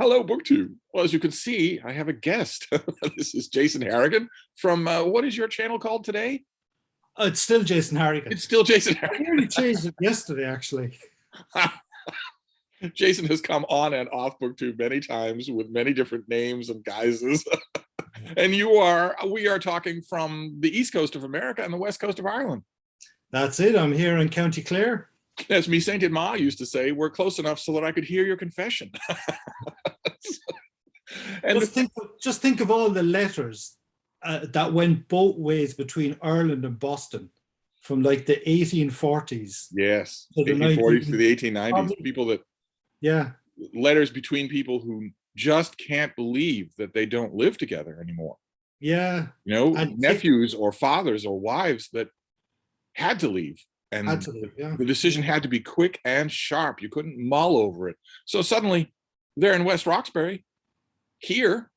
Hello, BookTube. Well, as you can see, I have a guest. This is Jason Harrigan from, what is your channel called today? It's still Jason Harrigan. It's still Jason I Harrigan. nearly changed it yesterday, actually. Jason has come on and off BookTube many times with many different names and guises. And we are talking from the East Coast of America and the West Coast of Ireland. That's it. I'm here in County Clare. As me Saint and Ma used to say, we're close enough so that I could hear your confession. And just think of all the letters that went both ways between Ireland and Boston from like the 1840s. Yes, to the 1840s to the 1890s. Probably, people that, yeah, letters between people who just can't believe that they don't live together anymore. Yeah. You know, and nephews or fathers or wives that had to leave. And yeah. the decision had to be quick and sharp. You couldn't mull over it. So suddenly they're in West Roxbury, here,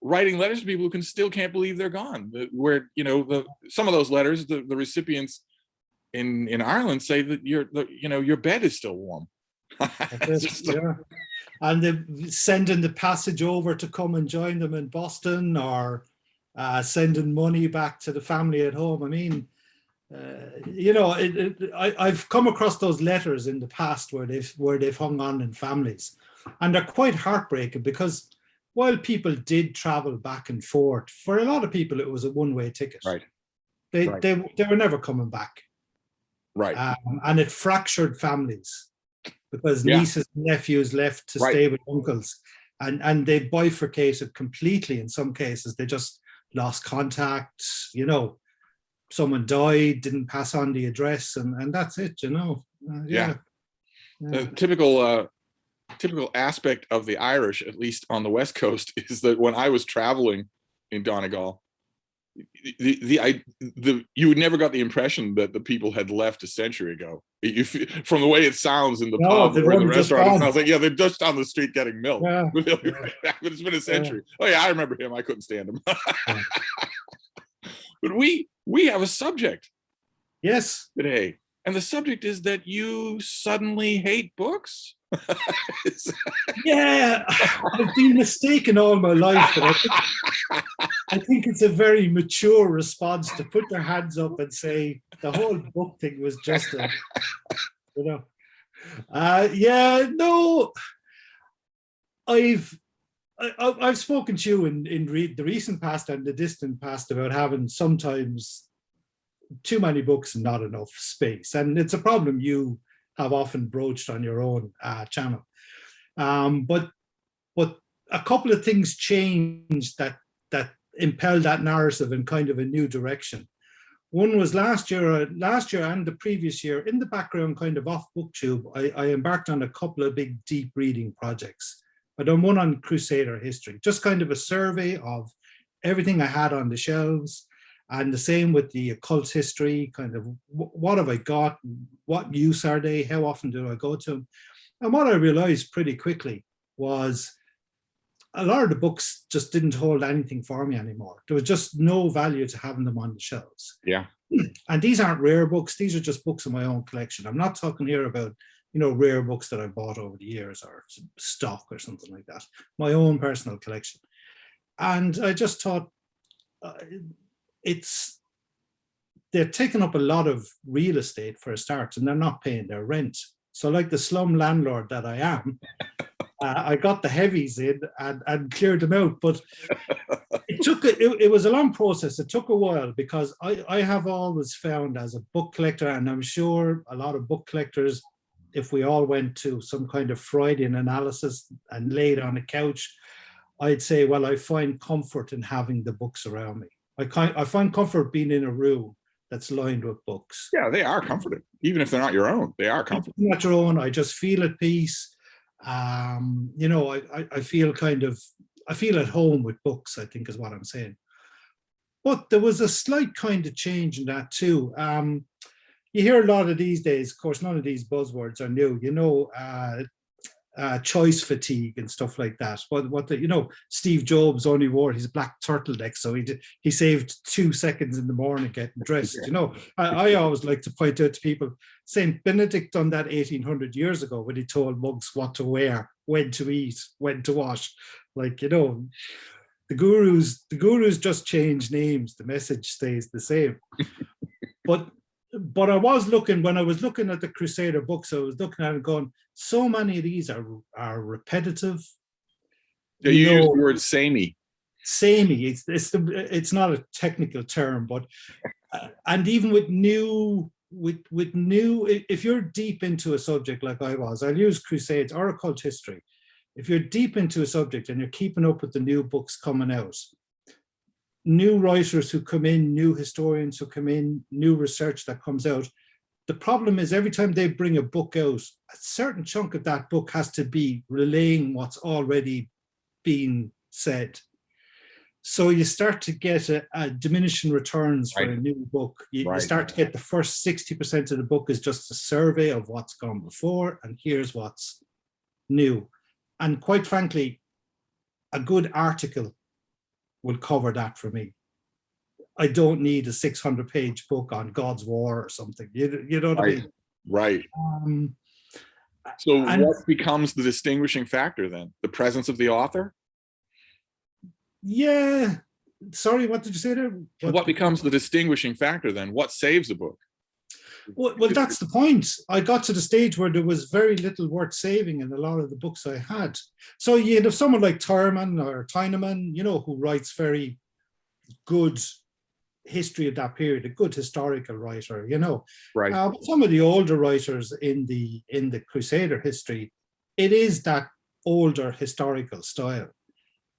writing letters to people who still can't believe they're gone. Where, you know, some of those letters, the recipients in Ireland say that your bed is still warm. Yeah. And they sending the passage over to come and join them in Boston, or sending money back to the family at home. I mean, you know, I've come across those letters in the past where they've hung on in families, and they're quite heartbreaking, because while people did travel back and forth, for a lot of people it was a one-way ticket. Right. They were never coming back. Right. And it fractured families, because nieces and nephews left to stay with uncles, and they bifurcated completely. In some cases, they just lost contact. You know, someone died, didn't pass on the address, and that's it. You know. The typical aspect of the Irish, at least on the West Coast, is that when I was traveling in Donegal, you never got the impression that the people had left a century ago. From the way it sounds in the pub or in the restaurant, I was like, yeah, they're just on the street getting milk. Yeah. It's been a century. Oh yeah, I remember him. I couldn't stand him. But we have a subject. Yes. Today, and the subject is that you suddenly hate books. Yeah, I've been mistaken all my life, but I think it's a very mature response to put their hands up and say the whole book thing was just a, you know. No, I've spoken to you in the recent past and the distant past about having sometimes too many books and not enough space, and it's a problem you have often broached on your own channel. But a couple of things changed that impelled that narrative in kind of a new direction. One was last year and the previous year, in the background, kind of off BookTube, I embarked on a couple of big deep reading projects. I done one on Crusader history, just kind of a survey of everything I had on the shelves. And the same with the occult history, kind of what have I got, what use are they, how often do I go to them? And what I realized pretty quickly was a lot of the books just didn't hold anything for me anymore. There was just no value to having them on the shelves. Yeah. And these aren't rare books. These are just books in my own collection. I'm not talking here about, you know, rare books that I bought over the years or stock or something like that. My own personal collection. And I just thought, they're taking up a lot of real estate for a start, and they're not paying their rent. So like the slum landlord that I am, I got the heavies in and cleared them out. But it was a long process. It took a while, because I have always found, as a book collector, and I'm sure a lot of book collectors, if we all went to some kind of Freudian analysis and laid on a couch, I'd say, well, I find comfort in having the books around me. I find comfort being in a room that's lined with books. Yeah, they are comforting, even if they're not your own. They are comforting. Not your own. I just feel at peace. You know, I feel at home with books, I think is what I'm saying. But there was a slight kind of change in that too. You hear a lot of these days, of course, none of these buzzwords are new. You know, choice fatigue and stuff like that. Steve Jobs only wore his black turtleneck, so he saved 2 seconds in the morning getting dressed. I always like to point out to people, Saint Benedict done that 1800 years ago when he told monks what to wear, when to eat, when to wash. The gurus just change names. The message stays the same. But I was looking, when I was looking at the Crusader books, I was looking at it going, so many of these are repetitive. Yeah, you use the word samey. Samey, it's not a technical term, but and even with new, if you're deep into a subject like I was, I'll use Crusades or occult history. If you're deep into a subject and you're keeping up with the new books coming out, new writers who come in, new historians who come in, new research that comes out. The problem is every time they bring a book out, a certain chunk of that book has to be relaying what's already been said. So you start to get a diminishing returns for a new book. You start to get the first 60% of the book is just a survey of what's gone before, and here's what's new. And quite frankly, a good article will cover that for me. I don't need a 600-page book on God's War or something. You know what I mean? Right. So what becomes the distinguishing factor then? The presence of the author? Yeah. Sorry, what did you say there? What becomes the distinguishing factor then? What saves a book? Well, that's the point. I got to the stage where there was very little worth saving in a lot of the books I had. So you have someone like Thurman or Tyneman, who writes very good history of that period, a good historical writer, Right. But some of the older writers in the Crusader history, it is that older historical style.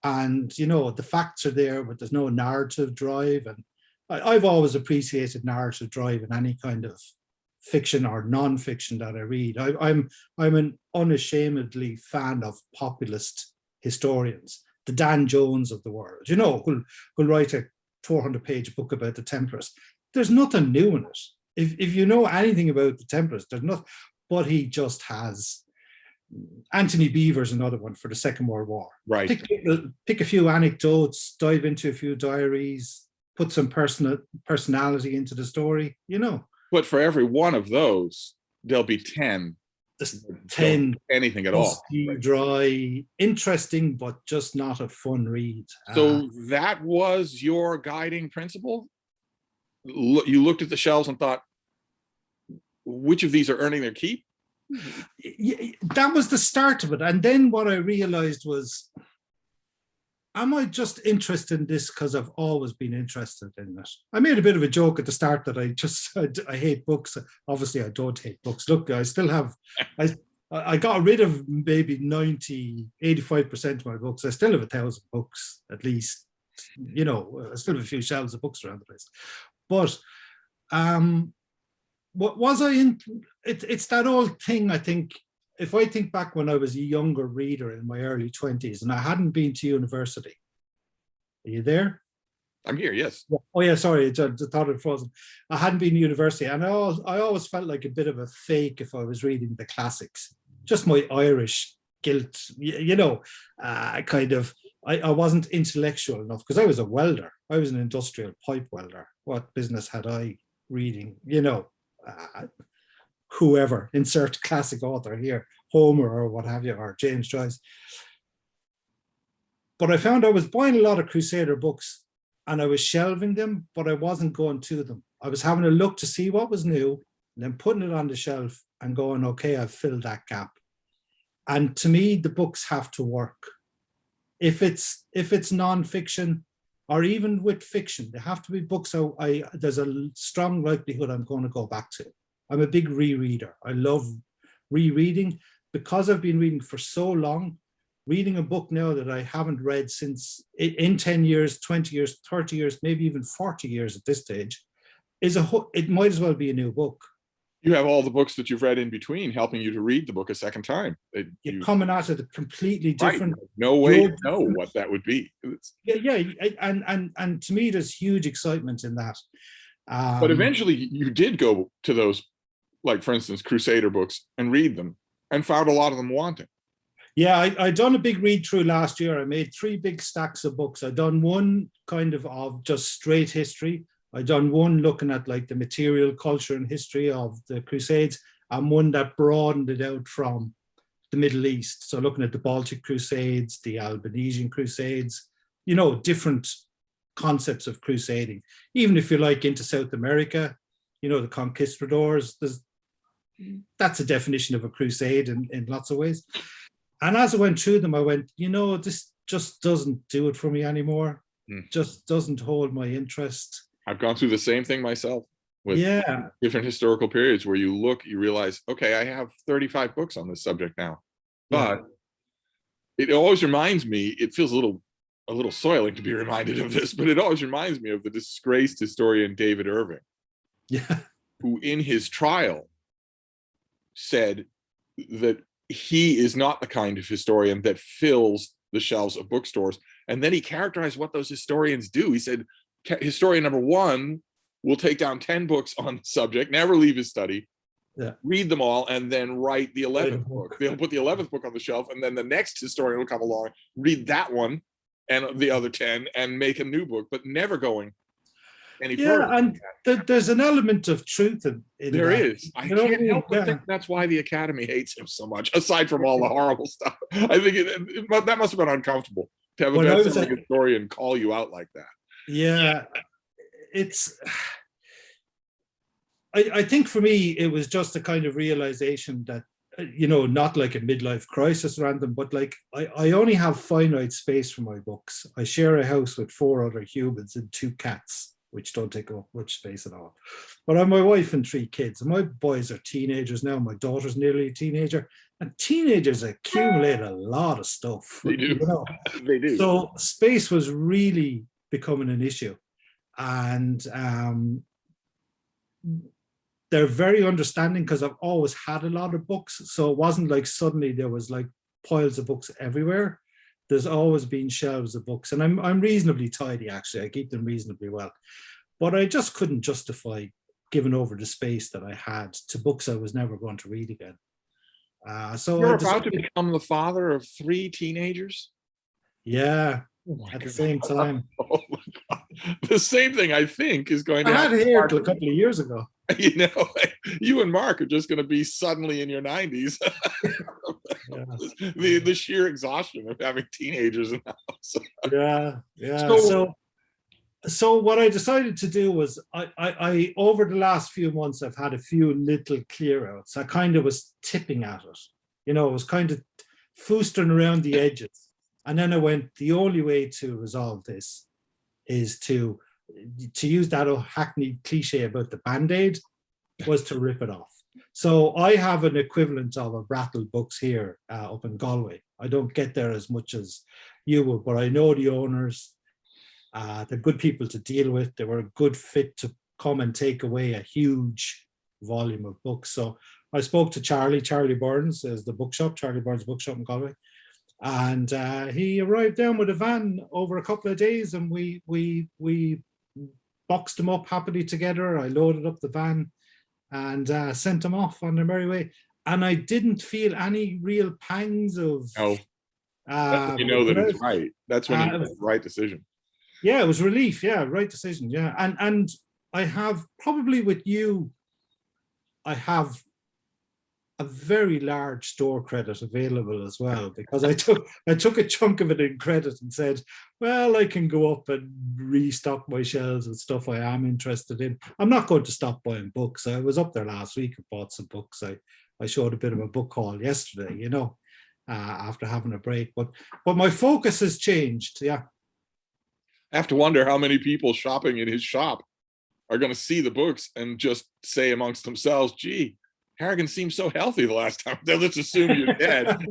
And, the facts are there, but there's no narrative drive. And I've always appreciated narrative drive in any kind of fiction or non-fiction that I read. I'm an unashamedly fan of populist historians, the Dan Jones of the world, who'll write a 400-page book about the Templars. There's nothing new in it. If you know anything about the Templars, there's not. But he just has. Anthony Beevor's another one for the Second World War. Right. Pick a few anecdotes, dive into a few diaries, put some personality into the story, But for every one of those, there'll be 10. 10 anything at all. Dry, interesting, but just not a fun read. So that was your guiding principle? You looked at the shelves and thought, which of these are earning their keep? That was the start of it. And then what I realized was, am I just interested in this because I've always been interested in it? I made a bit of a joke at the start that I hate books. Obviously, I don't hate books. Look, I still have, I got rid of maybe 85% of my books. I still have 1,000 books at least. I still have a few shelves of books around the place. But what was I in? It's that old thing, I think. If I think back when I was a younger reader in my early 20s and I hadn't been to university. Are you there? I'm here, yes. Oh yeah, sorry, I thought it frozen. I hadn't been to university, and I always felt like a bit of a fake if I was reading the classics. Just my Irish guilt, kind of. I wasn't intellectual enough because I was a welder. I was an industrial pipe welder. What business had I reading? Whoever, insert classic author here, Homer or what have you, or James Joyce. But I found I was buying a lot of Crusader books and I was shelving them, but I wasn't going to them. I was having a look to see what was new and then putting it on the shelf and going, okay, I've filled that gap. And to me, the books have to work. If it's non-fiction or even with fiction, they have to be books there's a strong likelihood I'm going to go back to. I'm a big rereader. I love rereading because I've been reading for so long. Reading a book now that I haven't read since in 10 years, 20 years, 30 years, maybe even 40 years at this stage, it might as well be a new book. You have all the books that you've read in between helping you to read the book a second time. You're coming at it completely different. Right. No way to know what that would be. Yeah, and to me, there's huge excitement in that. But eventually you did go to those, like for instance, Crusader books and read them and found a lot of them wanting. Yeah, I done a big read through last year. I made 3 big stacks of books. I done one kind of just straight history. I done one looking at like the material culture and history of the Crusades, and one that broadened it out from the Middle East. So looking at the Baltic Crusades, the Albanesian Crusades, different concepts of crusading. Even if you like into South America, the conquistadors, that's a definition of a crusade in lots of ways. And as I went through them, I went, this just doesn't do it for me anymore. Just doesn't hold my interest. I've gone through the same thing myself with different historical periods where you look, you realize, okay, I have 35 books on this subject now. But it always reminds me, it feels a little soiling to be reminded of this, but it always reminds me of the disgraced historian David Irving, who in his trial said that he is not the kind of historian that fills the shelves of bookstores. And then he characterized what those historians do. He said, historian number 1 will take down 10 books on the subject, never leave his study, read them all, and then write the 11th book. They'll put the 11th book on the shelf, and then the next historian will come along, read that one and the other 10, and make a new book, but never going any further. And there's an element of truth in there that. is. I can't help but think that's why the Academy hates him so much, aside from all the horrible stuff. I think that must have been uncomfortable to have a best-selling historian call you out like that. Yeah, I think for me, it was just a kind of realization that, not like a midlife crisis random, but like I only have finite space for my books. I share a house with 4 other humans and 2 cats, which don't take up much space at all. But I'm my wife and 3 kids. And my boys are teenagers now. My daughter's nearly a teenager. And teenagers accumulate a lot of stuff. They do. They do. So space was really becoming an issue. And they're very understanding because I've always had a lot of books. So it wasn't like suddenly there was like piles of books everywhere. There's always been shelves of books, and I'm reasonably tidy, actually. I keep them reasonably well. But I just couldn't justify giving over the space that I had to books I was never going to read again. So you're about to become the father of 3 teenagers? Yeah, at the same time. Oh my God. The same thing, I think, is going to happen. I had hair a couple of years ago. You and Mark are just going to be suddenly in your 90s. The sheer exhaustion of having teenagers in the house. Yeah. So what I decided to do was I over the last few months, I've had a few little clear outs. I kind of was tipping at it. It was kind of foosting around the edges. And then I went, the only way to resolve this is to use that hackneyed cliche about the Band-Aid, was to rip it off. So I have an equivalent of a Brattle Books here up in Galway. I don't get there as much as you would, but I know the owners. They're good people to deal with. They were a good fit to come and take away a huge volume of books. So I spoke to Charlie Burns, as the bookshop, Charlie Burns Bookshop in Galway. And he arrived down with a van over a couple of days, and we boxed them up happily together. I loaded up the van and sent them off on their merry way. And I didn't feel any real pangs of... No. That's when you know that it's right. That's when you make the right decision. Yeah, it was relief. Yeah, right decision. Yeah. And I have, probably with you, I have a very large store credit available as well, because I took a chunk of it in credit and said, well, I can go up and restock my shelves with stuff I am interested in. I'm not going to stop buying books. I was up there last week and bought some books. I showed a bit of a book haul yesterday, after having a break. But my focus has changed. Yeah. I have to wonder how many people shopping in his shop are going to see the books and just say amongst themselves, gee, Harrigan seems so healthy the last time. Let's assume you're dead.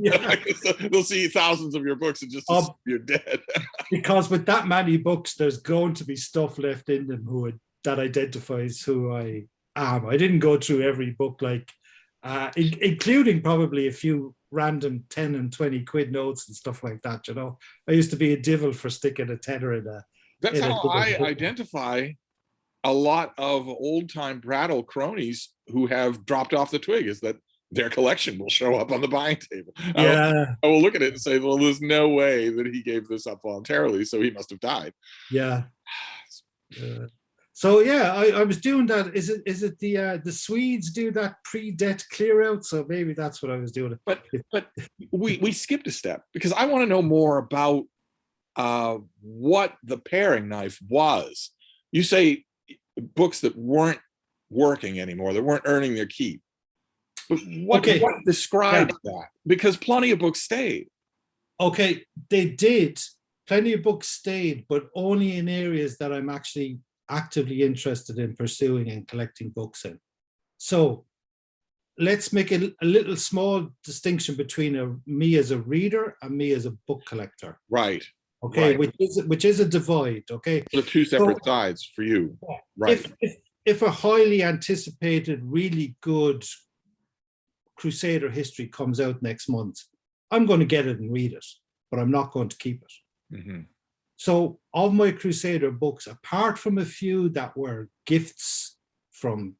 They'll see thousands of your books and just assume you're dead. Because with that many books, there's going to be stuff left in them that identifies who I am. I didn't go through every book, including probably a few random 10 and 20 quid notes and stuff like that. I used to be a devil for sticking a tenner in a... That's how I identify a lot of old-time Brattle cronies who have dropped off the twig, is that their collection will show up on the buying table. Yeah, I will look at it and say, well, there's no way that he gave this up voluntarily, so he must have died. yeah. So yeah, I was doing that. Is it the Swedes do that pre-debt clear out? So maybe that's what I was doing. But we skipped a step, because I want to know more about what the paring knife was. You say books that weren't working anymore, that weren't earning their keep. But what describes that? Because plenty of books stayed. Okay, they did. Plenty of books stayed, but only in areas that I'm actually actively interested in pursuing and collecting books in. So let's make a little small distinction between me as a reader and me as a book collector. Right. Okay, right. which is a divide. Okay, the two separate sides for you. Right. If a highly anticipated, really good Crusader history comes out next month, I'm going to get it and read it, but I'm not going to keep it. Mm-hmm. So of my Crusader books, apart from a few that were gifts from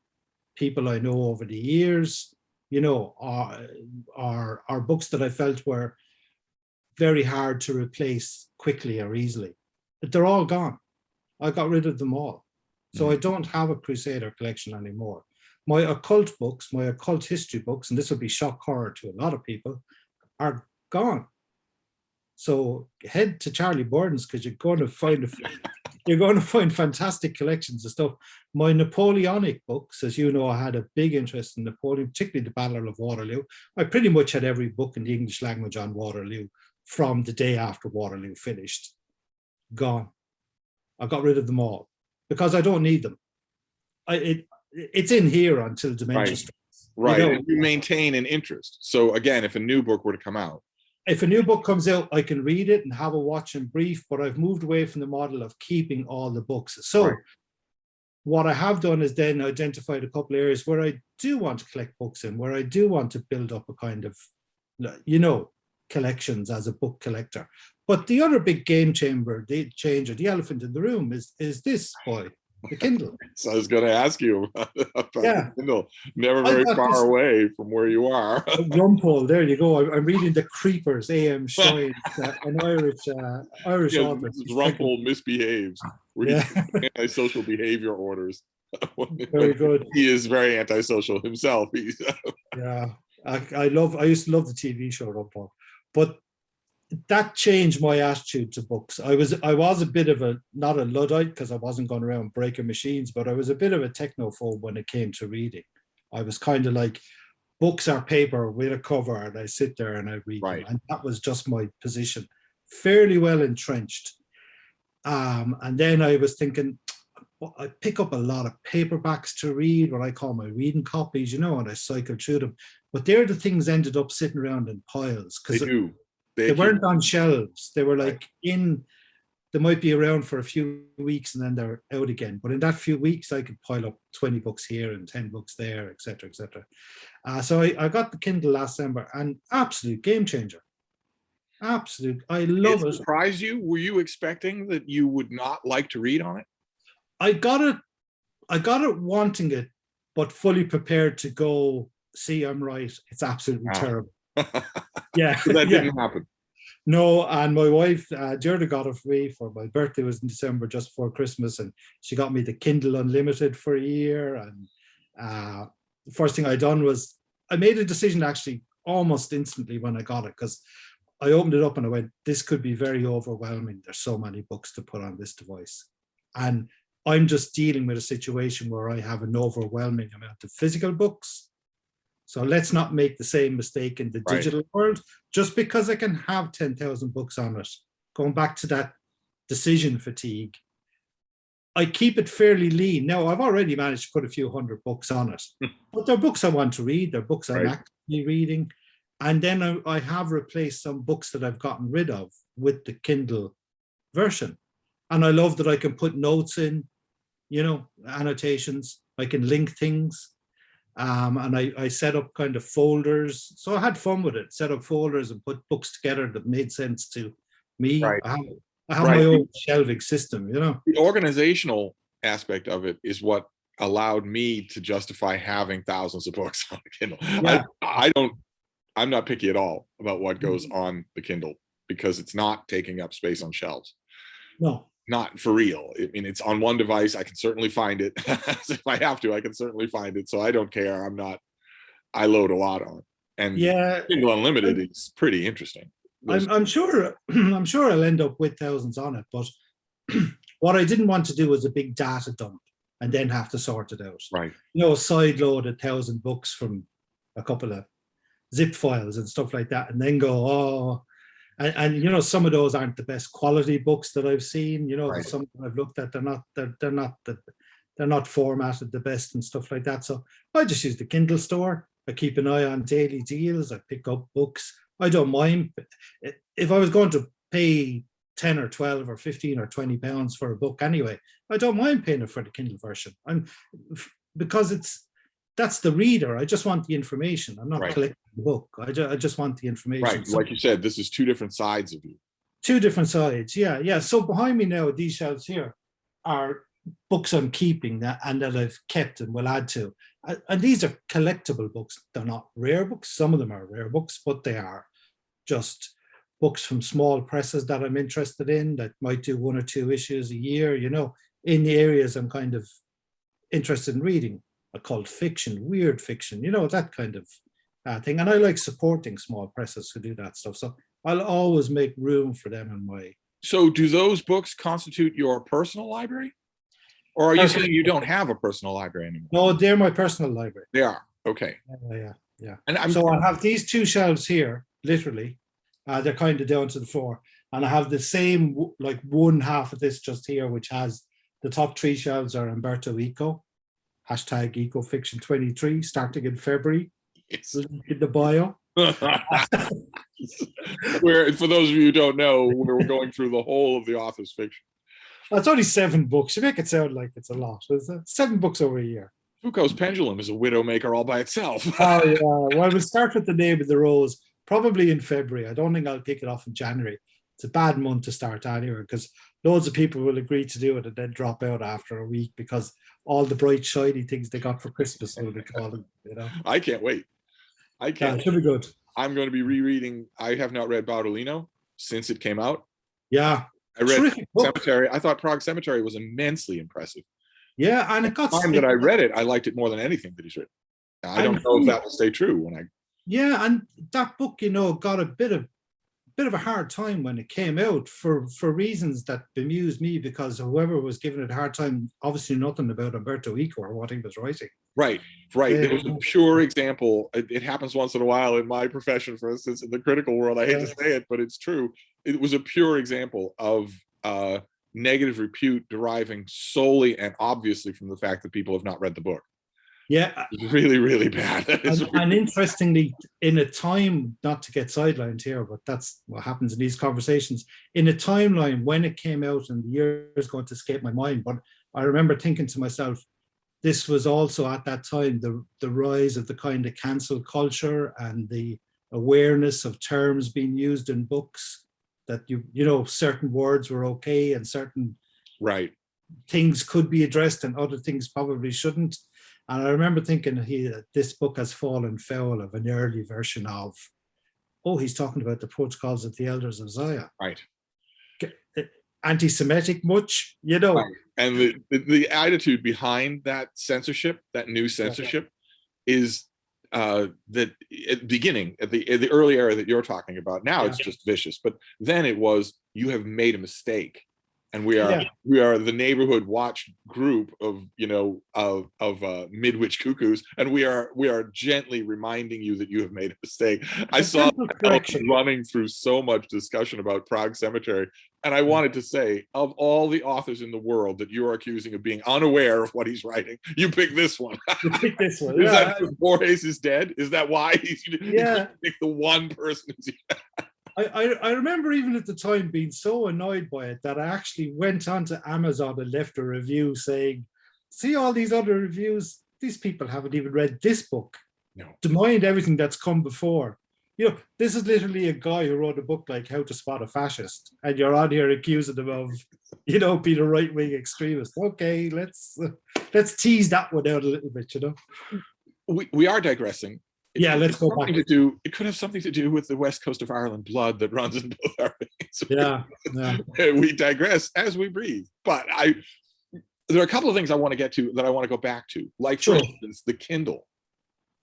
people I know over the years, you know, are books that I felt were very hard to replace quickly or easily. But they're all gone. I got rid of them all. So I don't have a Crusader collection anymore. My occult books, my occult history books, and this will be shock horror to a lot of people, are gone. So head to Charlie Borden's, because you're going to find fantastic collections of stuff. My Napoleonic books, as you know, I had a big interest in Napoleon, particularly the Battle of Waterloo. I pretty much had every book in the English language on Waterloo from the day after Waterloo finished. Gone. I got rid of them all because I don't need them. It's in here until dementia strikes. Right. You know? You maintain an interest. So again, if a new book were to come out, if a new book comes out, I can read it and have a watch and brief, but I've moved away from the model of keeping all the books. So what I have done is then identified a couple of areas where I do want to collect books in, where I do want to build up a kind of, you know, collections as a book collector. But the other big game changer, the elephant in the room is this boy, the Kindle. So I was going to ask you about the Kindle. Never very far away from where you are. Rumpole, there you go. I'm reading The Creepers, A.M. Shine, an Irish author. Rumpole misbehaves. Antisocial behavior orders. Very good. He is very antisocial himself. Yeah, I used to love the TV show Rumpole, but that changed my attitude to books. I was a bit of not a Luddite because I wasn't going around breaking machines, but I was a bit of a technophobe when it came to reading. I was kind of like, books are paper with a cover, and I sit there and I read them. And that was just my position, fairly well entrenched. And then I was thinking, I pick up a lot of paperbacks to read, what I call my reading copies, you know, and I cycle through them. But they're the things ended up sitting around in piles because they weren't on shelves. They were like they might be around for a few weeks and then they're out again. But in that few weeks, I could pile up 20 books here and 10 books there, et cetera, et cetera. So I got the Kindle last December, and absolute game changer. Absolute. I love it. Surprised you? Were you expecting that you would not like to read on it? I got it wanting it, but fully prepared to go, see, I'm right. It's absolutely terrible. Yeah. So that didn't happen. No, and my wife, Gerda, got it for me for my birthday was in December, just before Christmas, and she got me the Kindle Unlimited for a year. And the first thing I done was I made a decision actually almost instantly when I got it, because I opened it up and I went, this could be very overwhelming. There's so many books to put on this device. And I'm just dealing with a situation where I have an overwhelming amount of physical books. So let's not make the same mistake in the digital world. Just because I can have 10,000 books on it, going back to that decision fatigue, I keep it fairly lean. Now, I've already managed to put a few hundred books on it, but they're books I want to read. They're books I'm actively reading. And then I have replaced some books that I've gotten rid of with the Kindle version. And I love that I can put notes in, you know, annotations. I can link things. And I set up kind of folders. So I had fun with it, set up folders and put books together that made sense to me. I have my own shelving system, you know. The organizational aspect of it is what allowed me to justify having thousands of books on the Kindle. Yeah. I'm not picky at all about what goes on the Kindle because it's not taking up space on shelves. No. Not for real. I mean, it's on one device. I can certainly find it. If I have to, I can certainly find it. So I don't care. I load a lot on. And Yeah. Kindle Unlimited is pretty interesting. I'm sure I'm sure I'll end up with thousands on it, but what I didn't want to do was a big data dump and then have to sort it out. Right. Side load 1,000 books from a couple of zip files and stuff like that, and then go, oh, and some of those aren't the best quality books that I've seen. Right. Some I've looked at, they're not formatted the best and stuff like that. So I just use the Kindle store. I keep an eye on daily deals. I pick up books. I don't mind if I was going to pay 10 or 12 or 15 or 20 pounds for a book anyway. I don't mind paying it for the Kindle version. Because that's the reader. I just want the information. I'm not collecting the book. I just want the information. Right. So, like you said, this is two different sides of you. Two different sides. Yeah. So behind me now, these shelves here are books I'm keeping and that I've kept and will add to. And these are collectible books. They're not rare books. Some of them are rare books, but they are just books from small presses that I'm interested in that might do 1 or 2 issues a year, in the areas I'm kind of interested in reading. Occult fiction, weird fiction, that kind of thing. And I like supporting small presses who do that stuff. So I'll always make room for them in my... So do those books constitute your personal library? Or are you saying you don't have a personal library anymore? No, they're my personal library. They are. Okay. Yeah. And so I have these 2 shelves here, literally. They're kind of down to the floor. And I have the same, like one half of this just here, which has the top 3 shelves are Umberto Eco, #EcoFiction23, starting in February. Yes. In the bio. Where, for those of you who don't know, we're going through the whole of the author's fiction. It's only 7 books. You make it sound like it's a lot. It's 7 books over a year. Foucault's Pendulum is a Widowmaker all by itself. Oh, yeah. Well, we'll start with The Name of the Rose, probably in February. I don't think I'll kick it off in January. It's a bad month to start anyway, because loads of people will agree to do it and then drop out after a week because all the bright, shiny things they got for Christmas will be calling, I can't wait. I can't. Yeah, it should be good. I'm going to be rereading. I have not read Baudolino since it came out. Yeah. I read Cemetery. I thought Prague Cemetery was immensely impressive. Yeah, and it got... The time that I read it, I liked it more than anything that he's written. I don't know if that will stay true when I... Yeah, and that book, got a bit of a hard time when it came out for reasons that bemused me, because whoever was giving it a hard time obviously knew nothing about Umberto Eco or what he was writing. Right. It was a pure example. It happens once in a while in my profession, for instance, in the critical world. I hate to say it, but it's true. It was a pure example of negative repute deriving solely and obviously from the fact that people have not read the book. Yeah. It's really, really bad. And interestingly, in a time, not to get sidelined here, but that's what happens in these conversations, in a timeline when it came out, and the year is going to escape my mind, but I remember thinking to myself, this was also at that time the rise of the kind of cancel culture and the awareness of terms being used in books, that certain words were okay and certain things could be addressed and other things probably shouldn't. And I remember thinking this book has fallen foul of an early version of, he's talking about the protocols of the elders of Zion. Right. Anti-Semitic much, Right. And the attitude behind that censorship, that new censorship, is that at the beginning, at the early era that you're talking about, now it's just vicious. But then it was, you have made a mistake. And we are the neighborhood watch group of mid-witch cuckoos, and we are gently reminding you that you have made a mistake. I saw running through so much discussion about Prague Cemetery, and I wanted to say, of all the authors in the world that you are accusing of being unaware of what he's writing, you pick this one. You pick this one. Is that because Borges is dead? Is that why you pick the one person? I remember even at the time being so annoyed by it that I actually went onto Amazon and left a review saying, see all these other reviews, these people haven't even read this book. No. To mind everything that's come before. this is literally a guy who wrote a book like How to Spot a Fascist, and you're on here accusing him of, being a right-wing extremist. Okay, let's tease that one out a little bit, We are digressing. Yeah, let's go back. It could have something to do with the west coast of Ireland blood that runs in both our veins. Yeah. We digress as we breathe. But there are a couple of things I want to get to that I want to go back to. Like, for instance, the Kindle.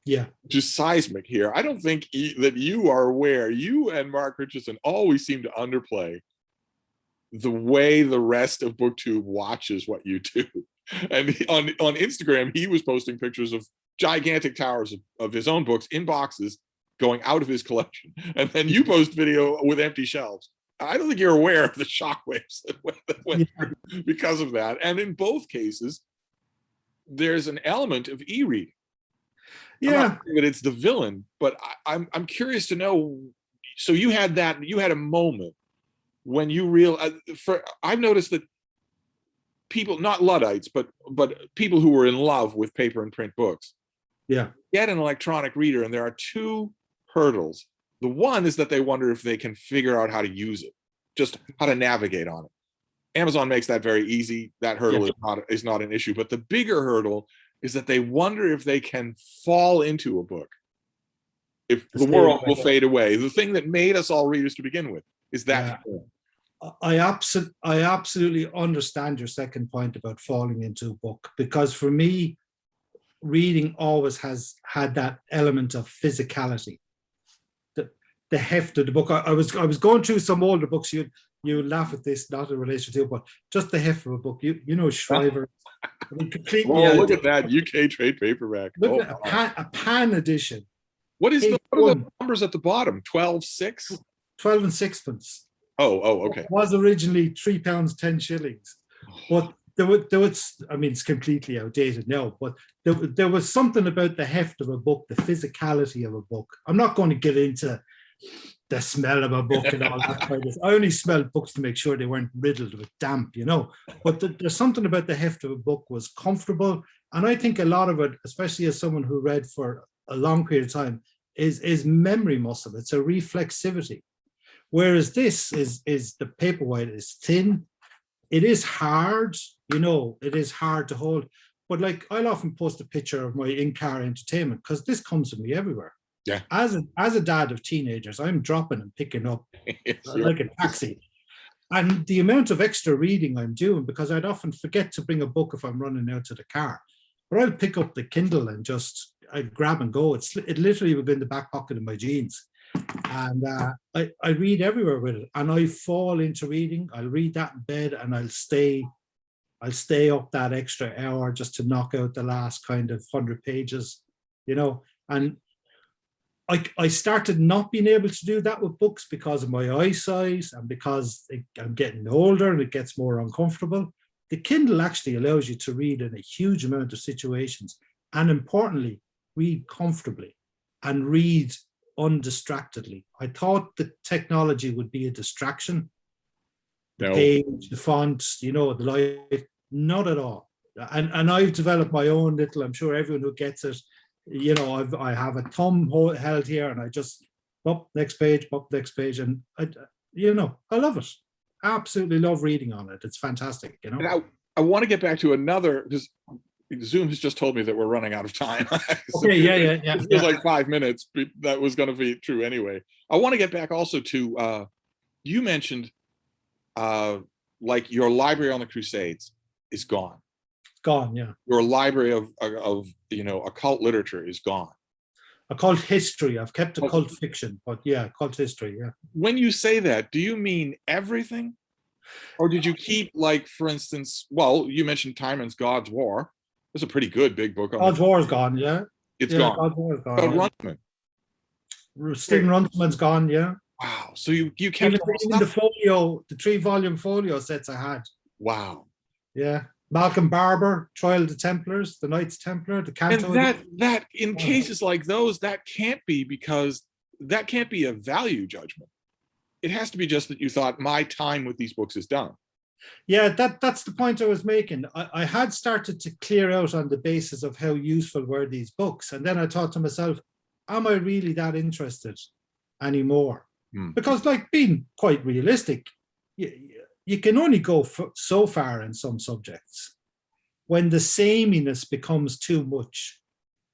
Yeah. Just seismic here. I don't think that you are aware. You and Mark Richardson always seem to underplay the way the rest of BookTube watches what you do. And on Instagram, he was posting pictures of gigantic towers of his own books in boxes going out of his collection. And then you post video with empty shelves. I don't think you're aware of the shockwaves that went through because of that. And in both cases, there's an element of e-reading. Yeah, I'm not saying that it's the villain, but I'm curious to know. So you had a moment when you I've noticed that people, not Luddites, but people who were in love with paper and print books, get an electronic reader, and there are two hurdles. The one is that they wonder if they can figure out how to use it, just how to navigate on it. Amazon makes that very easy. That hurdle is not an issue. But the bigger hurdle is that they wonder if they can fall into a book, if the world will fade away. The thing that made us all readers to begin with is that. I absolutely understand your second point about falling into a book, because for me, reading always has had that element of physicality. The heft of the book. I was going through some older books. You laugh at this, not in relation to it, but just the heft of a book. Shriver. Look at that UK trade paperback. Look at a pan edition. What are the numbers at the bottom? 12.6? 12 and sixpence. Oh, okay. It was originally £3, 10 shillings. But there was, I mean, it's completely outdated now, but there was something about the heft of a book, the physicality of a book. I'm not going to get into the smell of a book and all that kind of stuff. I only smelled books to make sure they weren't riddled with damp, But there's something about the heft of a book was comfortable. And I think a lot of it, especially as someone who read for a long period of time, is memory muscle. It's a reflexivity. Whereas this is the paperwhite is thin. It is hard, it is hard to hold. But like, I'll often post a picture of my in-car entertainment because this comes with me everywhere. Yeah. As a dad of teenagers, I'm dropping and picking up like a taxi. And the amount of extra reading I'm doing, because I'd often forget to bring a book if I'm running out to the car. But I'll pick up the Kindle and I'd grab and go. It literally would be in the back pocket of my jeans. And I read everywhere with it. And I fall into reading. I'll read that in bed and I'll stay up that extra hour just to knock out the last kind of 100 pages, and I started not being able to do that with books because of my eyesight and because I'm getting older and it gets more uncomfortable. The Kindle actually allows you to read in a huge amount of situations, and importantly, read comfortably and read undistractedly. I thought the technology would be a distraction. The page, the font, the light, not at all. And I've developed my own little, I'm sure everyone who gets it, I have a thumb held here and I just next page, and I love it. Absolutely love reading on it. It's fantastic, And I want to get back to another, because Zoom has just told me that we're running out of time. Okay, yeah. It was like 5 minutes. That was going to be true anyway. I want to get back also to, you mentioned like your library on the Crusades is gone. Gone, yeah. Your library of occult literature is gone. Occult history. I've kept occult fiction, but yeah, occult history, yeah. When you say that, do you mean everything? Or did you keep, like, for instance, you mentioned Timon's God's War. It's a pretty good big book. God's War is gone, yeah. It's gone. God's War is gone. But Runtman. Stephen Runtman's gone, yeah. Wow. So you kept even the folio, the 3-volume folio sets I had. Wow. Yeah. Malcolm Barber, Trial of the Templars, the Knights Templar, the Canto. And that in cases like those, that can't be a value judgment. It has to be just that you thought my time with these books is done. Yeah, that's the point I was making. I had started to clear out on the basis of how useful were these books. And then I thought to myself, am I really that interested anymore. Hmm. Because, like, being quite realistic, you can only go so far in some subjects. When the sameness becomes too much,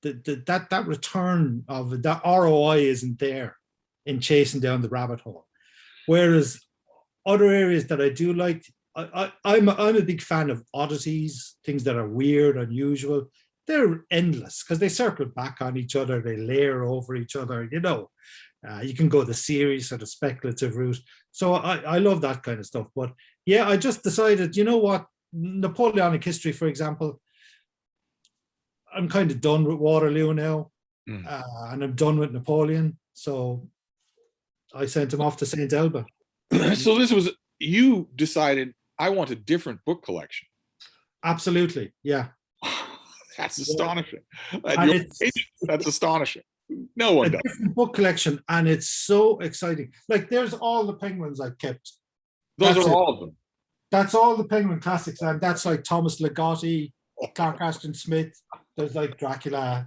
that return of that ROI isn't there in chasing down the rabbit hole. Whereas other areas that I do like, I'm a big fan of oddities, things that are weird, unusual. They're endless because they circle back on each other, they layer over each other. You can go the serious or the speculative route. So I love that kind of stuff. But yeah, I just decided, you know what, Napoleonic history, for example, I'm kind of done with Waterloo now, and I'm done with Napoleon. So I sent him off to St. Elba. So this was, you decided, I want a different book collection. Absolutely, yeah. That's astonishing. And That's astonishing. No one a does. different book collection, and it's so exciting. Like, there's all the Penguins I've kept. Those are all of them. That's all the Penguin classics, and that's like Thomas Ligotti, Clark Ashton Smith. There's like Dracula,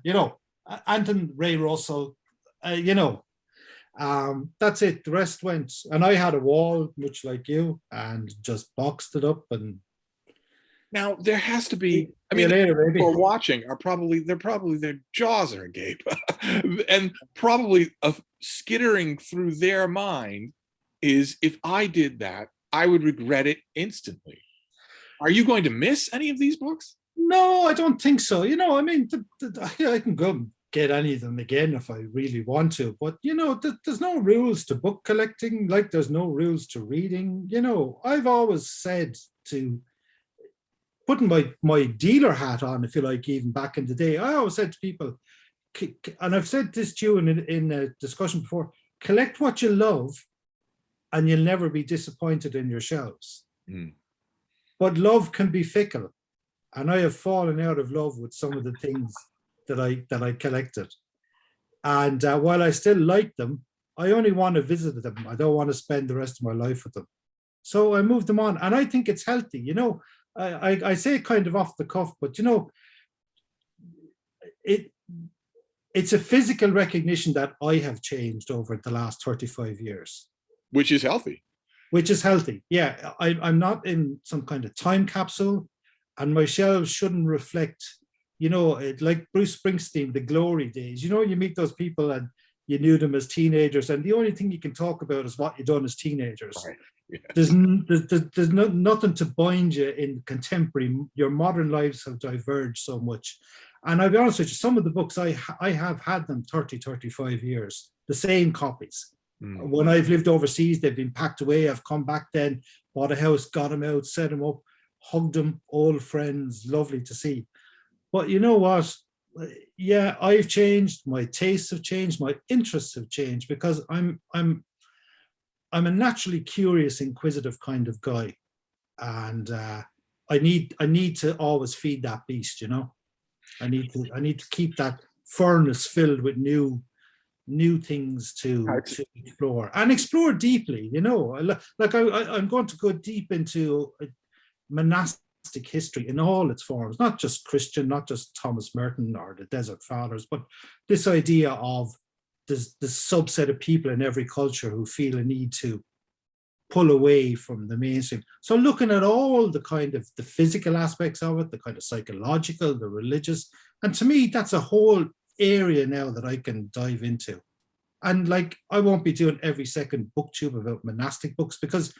Anton Ray Russell, that's it. The rest went, and I had a wall, much like you, and just boxed it up. And now there has to be. I mean, people who are watching are probably their jaws are agape, and probably skittering through their mind is, if I did that, I would regret it instantly. Are you going to miss any of these books? No, I don't think so. I mean, I can go get any of them again if I really want to. But, there's no rules to book collecting, like there's no rules to reading. I've always said, to putting my dealer hat on, if you like, even back in the day, I always said to people, and I've said this to you in a discussion before, collect what you love and you'll never be disappointed in your shelves. But love can be fickle. And I have fallen out of love with some of the things that I collected. And while I still like them, I only want to visit them. I don't want to spend the rest of my life with them. So I moved them on. And I think it's healthy. I say it kind of off the cuff, but it's a physical recognition that I have changed over the last 35 years. Which is healthy. Which is healthy. Yeah, I'm not in some kind of time capsule. And my shelves shouldn't reflect, like Bruce Springsteen, the glory days. You meet those people and you knew them as teenagers, and the only thing you can talk about is what you've done as teenagers. Right. Yeah. There's nothing to bind you in contemporary. Your modern lives have diverged so much. And I'll be honest with you, some of the books I have had them 30, 35 years, the same copies. When I've lived overseas, they've been packed away. I've come back then, bought a house, got them out, set them up, hugged them, old friends, lovely to see. But you know what? Yeah, I've changed. My tastes have changed. My interests have changed, because I'm a naturally curious, inquisitive kind of guy, and I need to always feed that beast. I need to keep that furnace filled with new things to explore, and explore deeply. I'm going to go deep into monastic history in all its forms, not just Christian, not just Thomas Merton or the Desert Fathers, but this idea of this subset of people in every culture who feel a need to pull away from the mainstream. So looking at all the kind of the physical aspects of it, the kind of psychological, the religious, and to me, that's a whole area now that I can dive into. And like, I won't be doing every second booktube about monastic books, because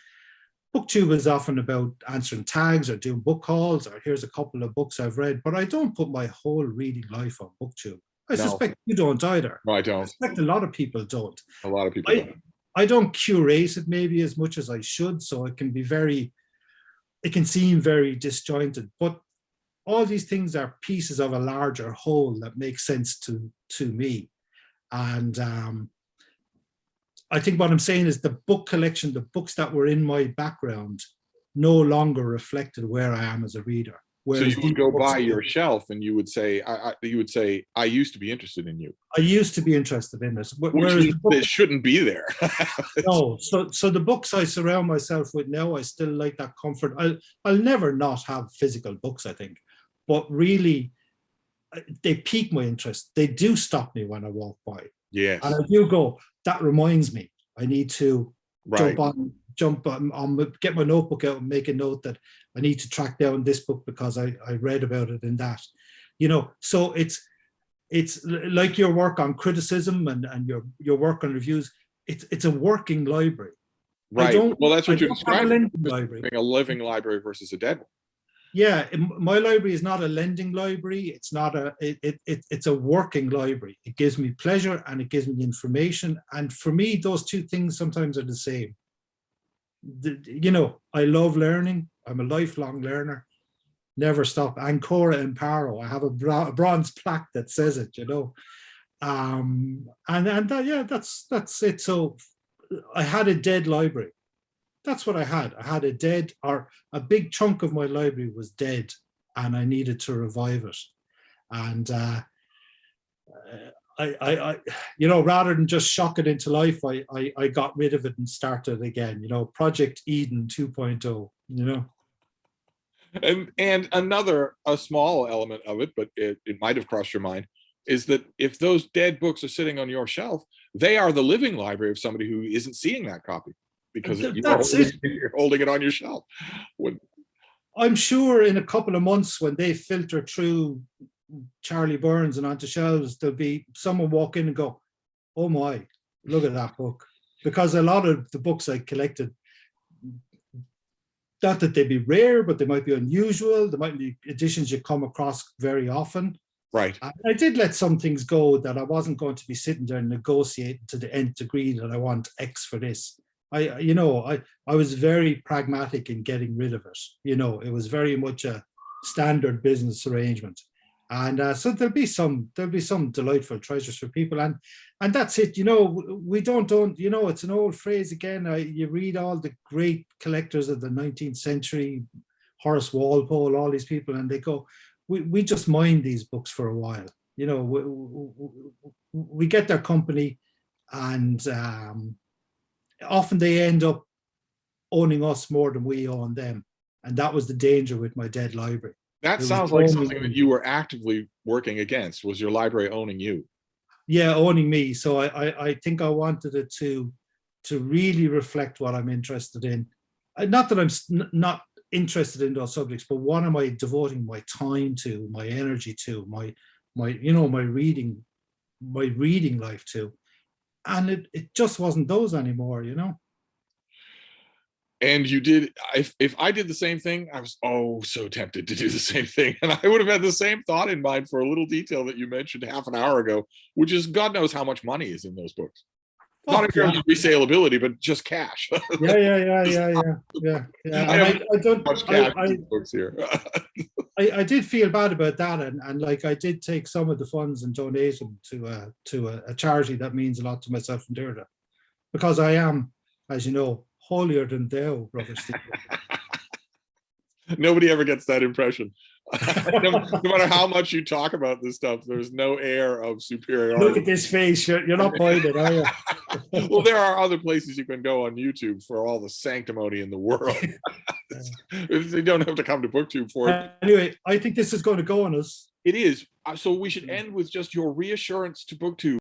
booktube is often about answering tags or doing book calls, or here's a couple of books I've read, but I don't put my whole reading life on booktube. I suspect you don't either. No, I don't. I suspect a lot of people don't. A lot of people don't. I don't curate it maybe as much as I should, so it can seem very disjointed, but all these things are pieces of a larger whole that make sense to me. And I think what I'm saying is the book collection, the books that were in my background, no longer reflected where I am as a reader. Whereas so you would go by your shelf and you would say, I used to be interested in you. I used to be interested in it. Whereas it shouldn't be there. No, so the books I surround myself with now, I still like that comfort. I'll never not have physical books, I think, but really, they pique my interest. They do stop me when I walk by. Yes. And I do go, that reminds me, I need to Right. jump on, get my notebook out and make a note that I need to track down this book because I read about it in that, so it's like your work on criticism and your work on reviews. It's a working library. Right. Well, that's I what you're don't have a describing. lending library. A living library versus a dead one. Yeah, my library is not a lending library. It's not it's a working library. It gives me pleasure and it gives me information. And for me, those two things sometimes are the same. I love learning. I'm a lifelong learner. Never stop. Ancora imparo. I have a bronze plaque that says it, that's it. So I had a dead library. That's what I had. I had a big chunk of my library was dead, and I needed to revive it. And rather than just shock it into life, I got rid of it and started again. Project Eden 2.0. And a small element of it, but it might have crossed your mind, is that if those dead books are sitting on your shelf, they are the living library of somebody who isn't seeing that copy because you're holding it on your shelf. I'm sure in a couple of months when they filter through Charlie Burns and onto shelves, there'll be someone walk in and go, oh my, look at that book. Because a lot of the books I collected, not that they'd be rare, but they might be unusual. There might be editions you come across very often. Right. I did let some things go that I wasn't going to be sitting there and negotiating to the nth degree that I want X for this. I was very pragmatic in getting rid of it. It was very much a standard business arrangement. And so there'll be some delightful treasures for people. And that's it. We don't, it's an old phrase again. You read all the great collectors of the 19th century, Horace Walpole, all these people, and they go, we just mind these books for a while. We get their company, and often they end up owning us more than we own them. And that was the danger with my dead library. That sounds like something that you were actively working against, was your library owning you. Yeah, owning me. So I think I wanted it to really reflect what I'm interested in. Not that I'm not interested in those subjects, but what am I devoting my time to, my energy to, my reading life to? And it just wasn't those anymore, And you did, if I did the same thing, I was so tempted to do the same thing. And I would have had the same thought in mind for a little detail that you mentioned half an hour ago, which is God knows how much money is in those books. Not in terms of resaleability, but just cash. Yeah. I don't much cash in books here. I did feel bad about that, and like I did take some of the funds and donate them to a charity that means a lot to myself and Deirdre, because I am, as you know, holier than thou, Brother Steve. Nobody ever gets that impression. No matter how much you talk about this stuff, there's no air of superiority. Look at this face. You're not buying it, are you? Well, there are other places you can go on YouTube for all the sanctimony in the world. They don't have to come to BookTube for it. Anyway, I think this is going to go on us. It is. So we should end with just your reassurance to BookTube